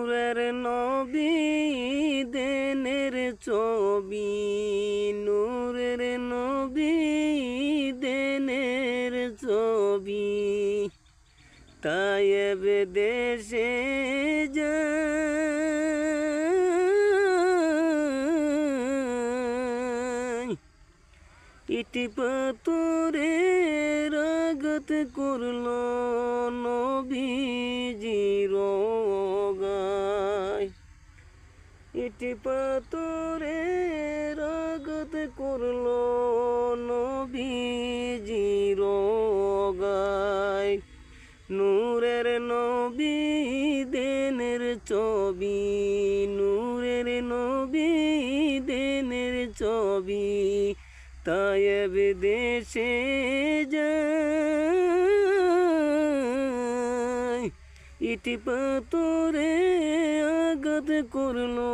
নূরের নবী দেনের ছবি, নূরের নবী দেনের ছবি। তায়েব দেশে যাই, ইটি পাথরে রাগত করলো নবীজির গায়। ইটি পাথরে রাগত করলো নবীজির গায়। নূরের নবী দেনের ছবি, নূরের নবী দেনের ছবি। তায়েব দেশে যাই, ইটি পাথরে আঘাত করলো।